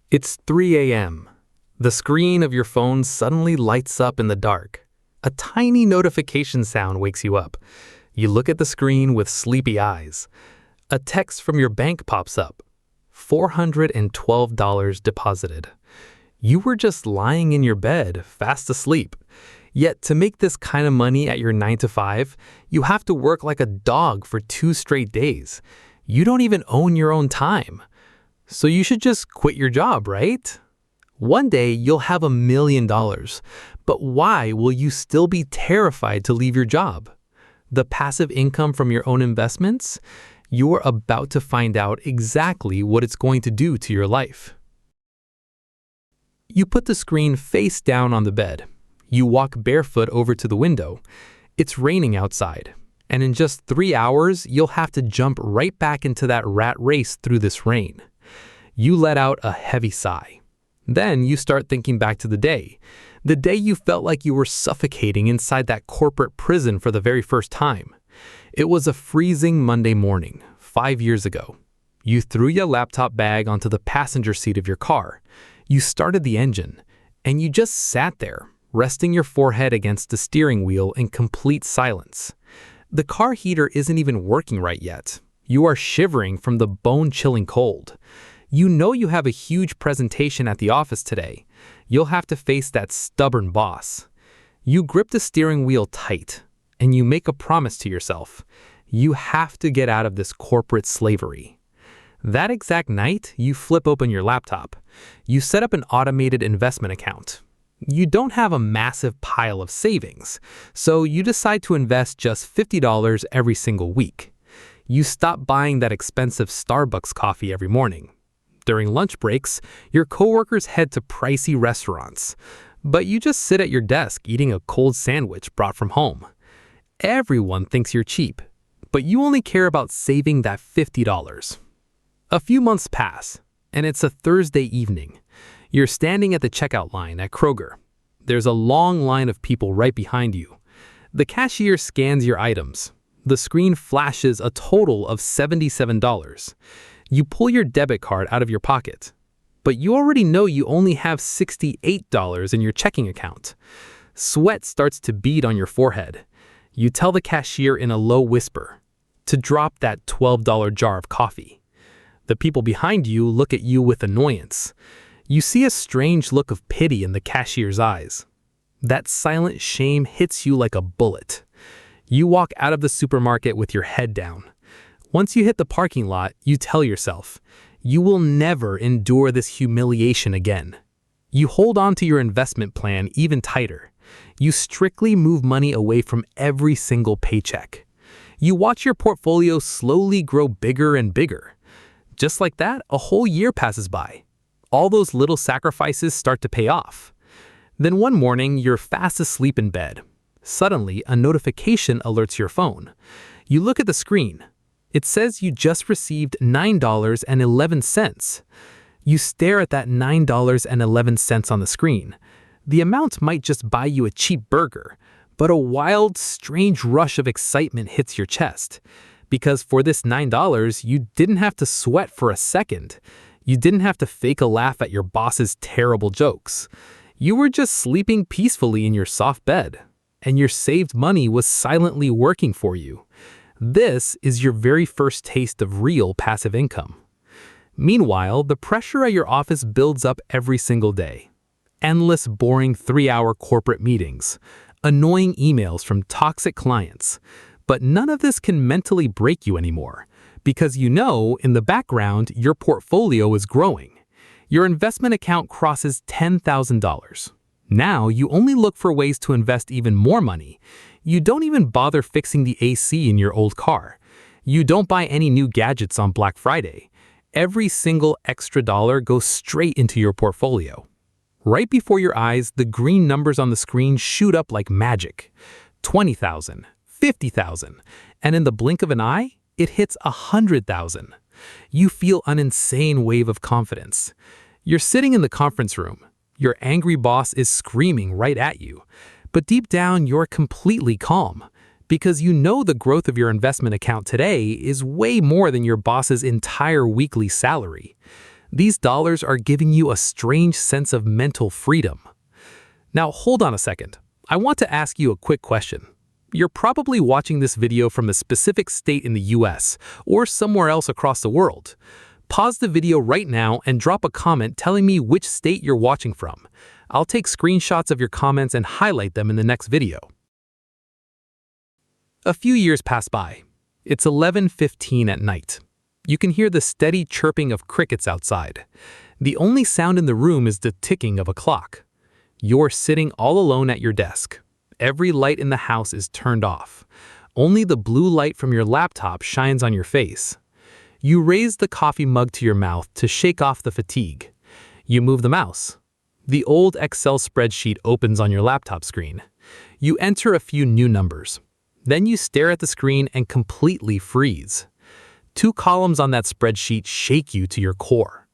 It's 3 a.m. The screen of your phone suddenly lights up in the dark. A tiny notification sound wakes you up. You look at the screen with sleepy eyes. A text from your bank pops up. $412 deposited. You were just lying in your bed, fast asleep. Yet to make this kind of money at your 9 to 5, you have to work like a dog for 2 straight days. You don't even own your own time. So you should just quit your job, right? One day you'll have $1 million, but why will you still be terrified to leave your job? The passive income from your own investments? You're about to find out exactly what it's going to do to your life. You put the screen face down on the bed. You walk barefoot over to the window. It's raining outside, and in just 3 hours, you'll have to jump right back into that rat race through this rain. You let out a heavy sigh. Then you start thinking back to the day you felt like you were suffocating inside that corporate prison for the very first time. It was a freezing Monday morning, 5 years ago. You threw your laptop bag onto the passenger seat of your car. You started the engine, and you just sat there, resting your forehead against the steering wheel in complete silence. The car heater isn't even working right yet. You are shivering from the bone-chilling cold. You know you have a huge presentation at the office today. You'll have to face that stubborn boss. You grip the steering wheel tight, and you make a promise to yourself. You have to get out of this corporate slavery. That exact night, you flip open your laptop. You set up an automated investment account. You don't have a massive pile of savings, so you decide to invest just $50 every single week. You stop buying that expensive Starbucks coffee every morning. During lunch breaks, your coworkers head to pricey restaurants, but you just sit at your desk eating a cold sandwich brought from home. Everyone thinks you're cheap, but you only care about saving that $50. A few months pass, and it's a Thursday evening. You're standing at the checkout line at Kroger. There's a long line of people right behind you. The cashier scans your items. The screen flashes a total of $77. You pull your debit card out of your pocket, but you already know you only have $68 in your checking account. Sweat starts to bead on your forehead. You tell the cashier in a low whisper to drop that $12 jar of coffee. The people behind you look at you with annoyance. You see a strange look of pity in the cashier's eyes. That silent shame hits you like a bullet. You walk out of the supermarket with your head down. Once you hit the parking lot, you tell yourself, you will never endure this humiliation again. You hold on to your investment plan even tighter. You strictly move money away from every single paycheck. You watch your portfolio slowly grow bigger and bigger. Just like that, a whole year passes by. All those little sacrifices start to pay off. Then one morning, you're fast asleep in bed. Suddenly, a notification alerts your phone. You look at the screen. It says you just received $9.11. You stare at that $9.11 on the screen. The amount might just buy you a cheap burger, but a wild, strange rush of excitement hits your chest. Because for this $9, you didn't have to sweat for a second. You didn't have to fake a laugh at your boss's terrible jokes. You were just sleeping peacefully in your soft bed, and your saved money was silently working for you. This is your very first taste of real passive income. Meanwhile, the pressure at your office builds up every single day. Endless, boring 3-hour corporate meetings, annoying emails from toxic clients. But none of this can mentally break you anymore, because you know in the background your portfolio is growing. Your investment account crosses $10,000. Now you only look for ways to invest even more money. You don't even bother fixing the AC in your old car. You don't buy any new gadgets on Black Friday. Every single extra dollar goes straight into your portfolio. Right before your eyes, the green numbers on the screen shoot up like magic. 20,000, 50,000, and in the blink of an eye, it hits 100,000. You feel an insane wave of confidence. You're sitting in the conference room. Your angry boss is screaming right at you. But deep down, you're completely calm because you know the growth of your investment account today is way more than your boss's entire weekly salary. These dollars are giving you a strange sense of mental freedom. Now hold on a second. I want to ask you a quick question. You're probably watching this video from a specific state in the US or somewhere else across the world. Pause the video right now and drop a comment telling me which state you're watching from. I'll take screenshots of your comments and highlight them in the next video. A few years pass by. It's 11:15 at night. You can hear the steady chirping of crickets outside. The only sound in the room is the ticking of a clock. You're sitting all alone at your desk. Every light in the house is turned off. Only the blue light from your laptop shines on your face. You raise the coffee mug to your mouth to shake off the fatigue. You move the mouse. The old Excel spreadsheet opens on your laptop screen. You enter a few new numbers. Then you stare at the screen and completely freeze. Two columns on that spreadsheet shake you to your core.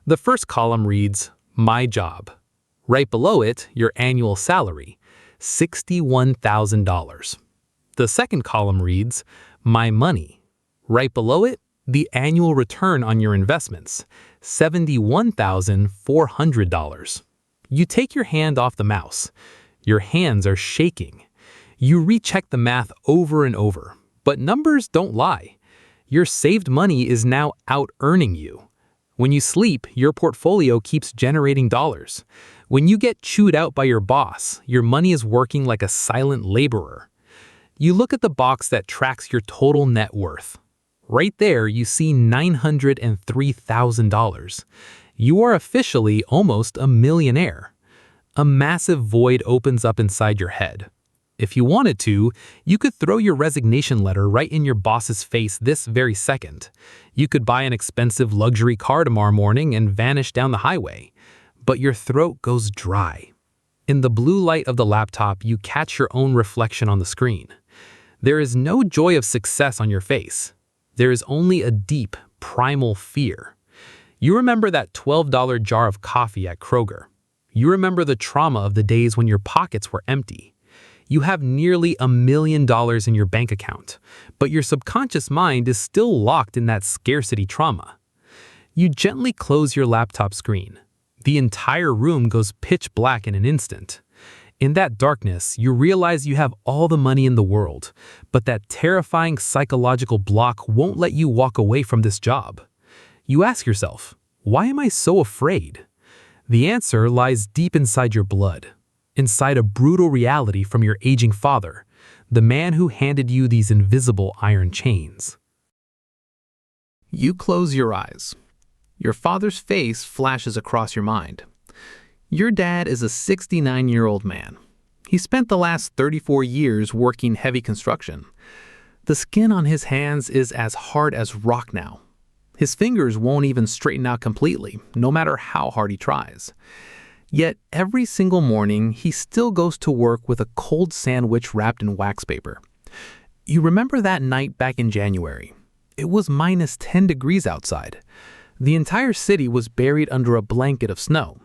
The first column reads, My Job. Right below it, your annual salary, $61,000. The second column reads, My Money. Right below it, the annual return on your investments, $71,400. You take your hand off the mouse. Your hands are shaking. You recheck the math over and over, but numbers don't lie. Your saved money is now out-earning you. When you sleep, your portfolio keeps generating dollars. When you get chewed out by your boss, your money is working like a silent laborer. You look at the box that tracks your total net worth. Right there, you see $903,000. You are officially almost a millionaire. A massive void opens up inside your head. If you wanted to, you could throw your resignation letter right in your boss's face this very second. You could buy an expensive luxury car tomorrow morning and vanish down the highway. But your throat goes dry. In the blue light of the laptop, you catch your own reflection on the screen. There is no joy of success on your face. There is only a deep, primal fear. You remember that $12 jar of coffee at Kroger. You remember the trauma of the days when your pockets were empty. You have nearly $1 million in your bank account, but your subconscious mind is still locked in that scarcity trauma. You gently close your laptop screen. The entire room goes pitch black in an instant. In that darkness, you realize you have all the money in the world, but that terrifying psychological block won't let you walk away from this job. You ask yourself, why am I so afraid? The answer lies deep inside your blood, inside a brutal reality from your aging father, the man who handed you these invisible iron chains. You close your eyes. Your father's face flashes across your mind. Your dad is a 69-year-old man. He spent the last 34 years working heavy construction. The skin on his hands is as hard as rock now. His fingers won't even straighten out completely, no matter how hard he tries. Yet every single morning, he still goes to work with a cold sandwich wrapped in wax paper. You remember that night back in January. It was minus 10 degrees outside. The entire city was buried under a blanket of snow.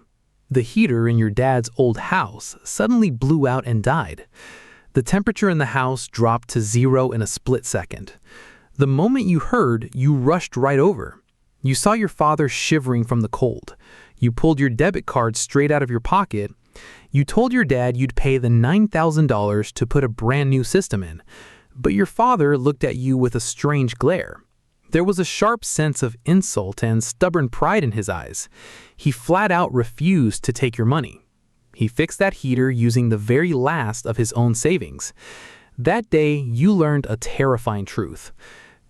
The heater in your dad's old house suddenly blew out and died. The temperature in the house dropped to 0 in a split second. The moment you heard, you rushed right over. You saw your father shivering from the cold. You pulled your debit card straight out of your pocket. You told your dad you'd pay the $9,000 to put a brand new system in. But your father looked at you with a strange glare. There was a sharp sense of insult and stubborn pride in his eyes. He flat out refused to take your money. He fixed that heater using the very last of his own savings. That day, you learned a terrifying truth.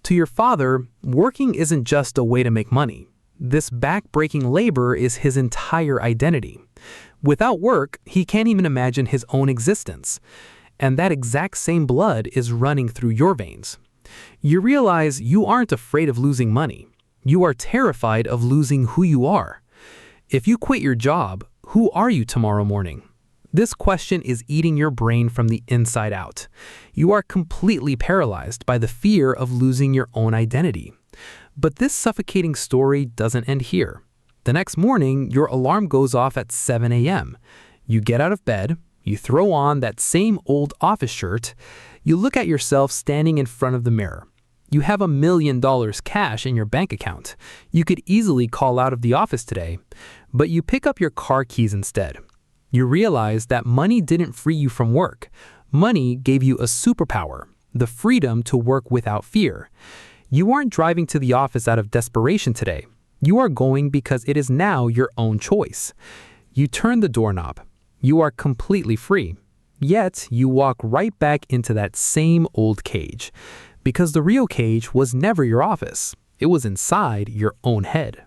To your father, working isn't just a way to make money. This back-breaking labor is his entire identity. Without work, he can't even imagine his own existence. And that exact same blood is running through your veins. You realize you aren't afraid of losing money. You are terrified of losing who you are. If you quit your job, who are you tomorrow morning? This question is eating your brain from the inside out. You are completely paralyzed by the fear of losing your own identity. But this suffocating story doesn't end here. The next morning, your alarm goes off at 7 a.m. You get out of bed, you throw on that same old office shirt, you look at yourself standing in front of the mirror. You have $1 million cash in your bank account. You could easily call out of the office today, but you pick up your car keys instead. You realize that money didn't free you from work. Money gave you a superpower, the freedom to work without fear. You aren't driving to the office out of desperation today. You are going because it is now your own choice. You turn the doorknob. You are completely free. Yet, you walk right back into that same old cage. Because the real cage was never your office. It was inside your own head.